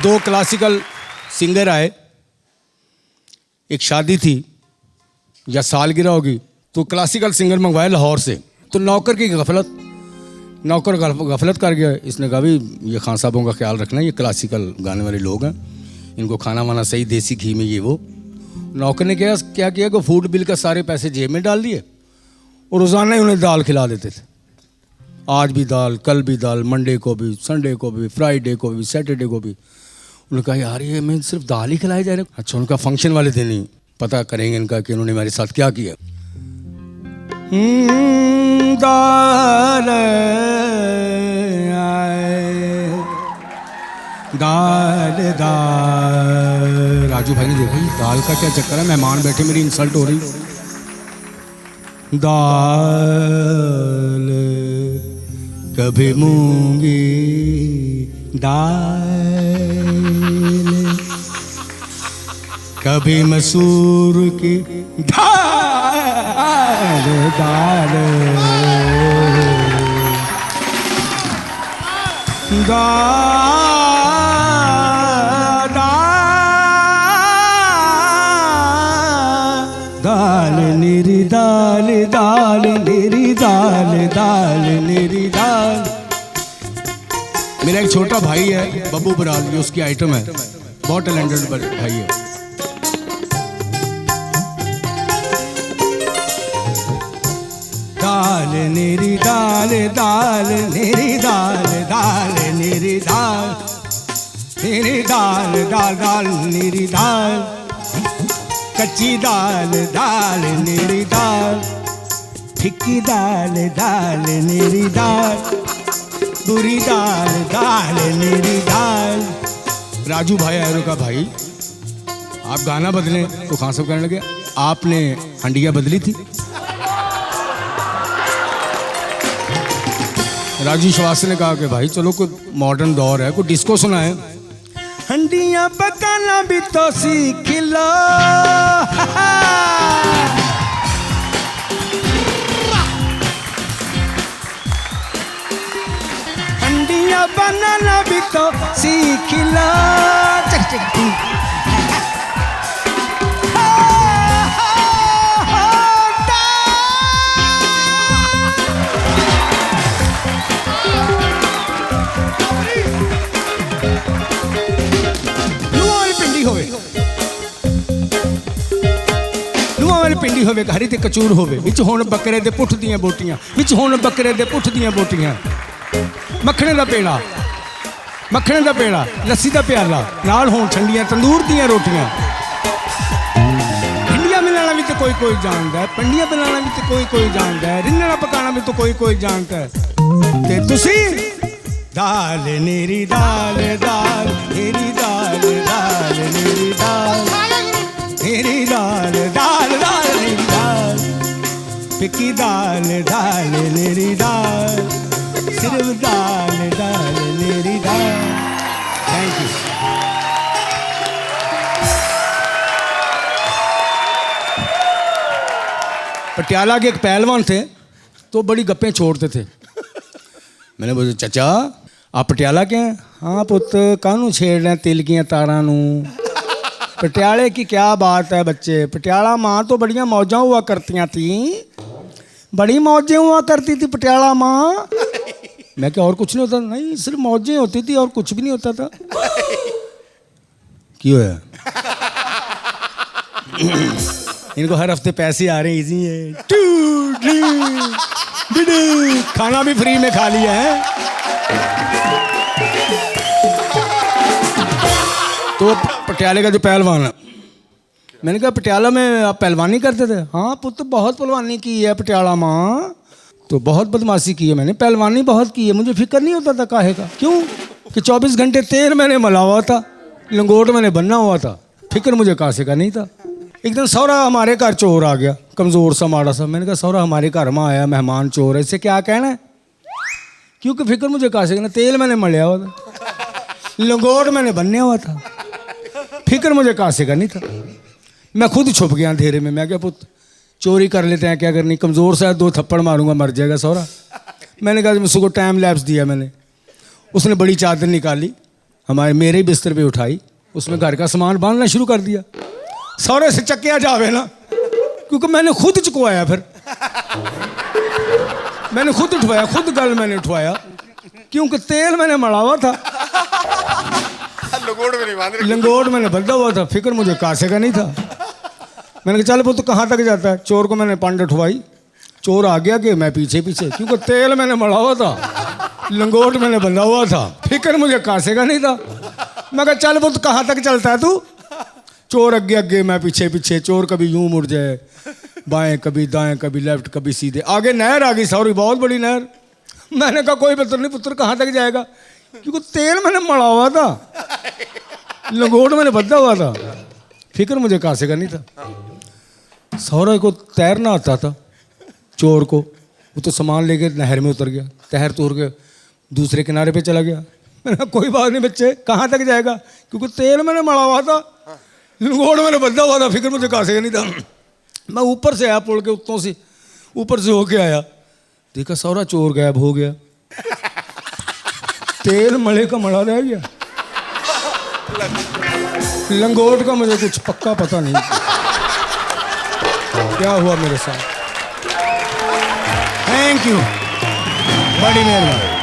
दो classical singer आए, एक शादी थी या सालगिरह होगी, तो क्लासिकल सिंगर मंगवाए लाहौर से। तो नौकर की नौकर गफलत कर गया। इसने कहा भाई ये खान साहबों का ख्याल रखना, ये क्लासिकल गाने वाले लोग हैं, इनको खाना वाना सही देसी घी में ये वो। नौकर ने क्या किया कि फूड बिल का सारे पैसे जेब में डाल दिए और रोज़ाना ही उन्हें दाल खिला देते थे। आज भी दाल, कल भी दाल, मंडे को भी, संडे को भी, फ्राइडे को भी, सैटरडे को भी। उन्होंने कहा यार ये मैं सिर्फ दाल ही खिलाई जा रहे। अच्छा, उनका फंक्शन वाले दिन ही पता करेंगे इनका कि इन्होंने मेरे साथ क्या किया। दाल दाल दाल। राजू भाई ने देखा ये दाल का क्या चक्कर है, मेहमान बैठे मेरी इंसल्ट हो रही। दाल कभी मूंगी दाल, कभी मसूर की दाल दाल दाल निरी दाल दाल निरी दाल दाल निरी दाल। मेरा एक छोटा भाई है बब्बू बराल, जो उसकी आइटम है, बहुत टैलेंटेड भाई है। दाल निरी दाल दाल निरी दाल दाल निरी दाल निरी दाल दाल दाल निरी दाल, कच्ची दाल दाल निरी दाल, फिक्की दाल दाल निरी दाल, बुरी दाल दाल निरी दाल। राजू भाई आयरो का भाई, आप गाना बदलें तो खान साहब कहने लगे आपने हंडिया बदली थी। राजू श्वास ने कहा कि भाई चलो कोई मॉडर्न दौर है, कोई डिस्को सुनाए। हंडिया पकाना भी तो सीख लो, हंडिया बनाना भी तो सीख लो। पिंडी होवे हरी ते कचूर होवे, विच हुण बकरे दे पुठ दियां बोटियां, विच हुण बकरे दे पुठ दियां बोटियां, मक्खणे दा पेड़ा, मक्खणे दा पेड़ा, लस्सी दा प्याला, नाल होण ठंडियां तंदूर दियां रोटियां। भिंडियां मिलाना भी तो कोई कोई जानदा है, पंडियां बनाना भी तो कोई कोई जानदा है, रिन्नड़ा पकाना भी तो कोई कोई जानदा है। ते तुसी दाल निरी दाल दाल निरी दाल दाल निरी दाल निरी दाल दाल दाल निरी दाल, फिक्की दाल दाल निरी दाल, सिर्फ दाल दाल निरी दाल। Thank you. पटियाला के एक पहलवान थे तो बड़ी गप्पें छोड़ते थे। मैंने बोला चाचा आप पटियाला के हैं? हाँ पुत, कानू छेड़ रहे हैं तिल की तारा नू। पटियाले की क्या बात है बच्चे, पटियाला माँ तो बड़ियाँ मौजां हुआ करती थी, बड़ी मौजें हुआ करती थी पटियाला माँ। मैं क्या और कुछ नहीं होता? नहीं, सिर्फ मौजें होती थी और कुछ भी नहीं होता था। क्यों है? इनको हर हफ्ते पैसे आ रहे हैं, इजी है, खाना भी फ्री में खा लिया है। तो पटियाले का जो पहलवान है, मैंने कहा पटियाला में आप पहलवानी करते थे? हाँ पुत्र, बहुत पहलवानी की है पटियाला माँ, तो बहुत बदमाशी की है मैंने, पहलवानी बहुत की है, मुझे फिक्र नहीं होता था काहे का। क्यों कि 24 घंटे तेल मैंने मला हुआ था, लंगोट मैंने बनना हुआ था, फिक्र मुझे कासे का नहीं था। एक दिन सौरा हमारे घर चोर आ गया, कमज़ोर सा माड़ा सा। मैंने कहा सौरा हमारे घर में आया मेहमान चोर है, इससे क्या कहना है? क्योंकि फिक्र मुझे कासे का ना, तेल मैंने मलिया हुआ था, लंगोट मैंने बनने हुआ था, फिक्र मुझे कासे का नहीं था। मैं खुद छुप गया अंधेरे में। मैं क्या पुत चोरी कर लेते हैं, क्या करनी, कमज़ोर सा 2 थप्पड़ मारूंगा मर जाएगा सौरा। मैंने कहा उसको टाइम लैप्स दिया मैंने। उसने बड़ी चादर निकाली, हमारे मेरे ही बिस्तर पे उठाई, उसमें घर का सामान बांधना शुरू कर दिया। सौरे से चक्किया जावे ना, क्योंकि मैंने खुद चुकवाया, फिर मैंने खुद उठवाया, खुद गल मैंने उठवाया, क्योंकि तेल मैंने मड़ा हुआ था, लंगोट में नहीं बांध रहे। लंगोट मैंने बंधा हुआ था, फिक्र मुझे कासे का नहीं था। मैंने कहा चल वो तो कहाँ तक जाता है। चोर को मैंने पंड उठवाई, चोर आ गया कि मैं पीछे पीछे, क्योंकि तेल मैंने मड़ा हुआ था, लंगोट मैंने बंधा हुआ था, फिक्र मुझे कासे का नहीं था। मैं कहा चल वो तो कहाँ तक चलता है तू। चोर अगे अगे, मैं पीछे पीछे। चोर कभी यूं मुड़ जाए, बाएं कभी दाएं, कभी लेफ्ट कभी सीधे। आगे नहर आ गई, सॉरी बहुत बड़ी नहर। मैंने कहा कोई पता नहीं पुत्र कहाँ तक जाएगा, क्योंकि तेल मैंने मड़ा हुआ था, लंगोट मैंने बंधा हुआ था, फिक्र मुझे कासे का नहीं था। सौरा को तैरना आता था, चोर को, वो तो सामान लेके नहर में उतर गया, तैर तोड़ के दूसरे किनारे पे चला गया। मैंने कहा कोई बात नहीं बच्चे, कहाँ तक जाएगा, क्योंकि तेल मैंने मड़ा हुआ था, लंगोट मैंने बंधा हुआ था, फिक्र मुझे कासे का नहीं था। मैं ऊपर से आया, पुल के उत्तों से ऊपर से होके आया, देखा सौरा चोर गायब हो गया, तेल मड़े का मड़ा रह गया, लंगोट का मुझे कुछ पक्का पता नहीं क्या हुआ मेरे साथ। थैंक यू, बड़ी मेहरबानी।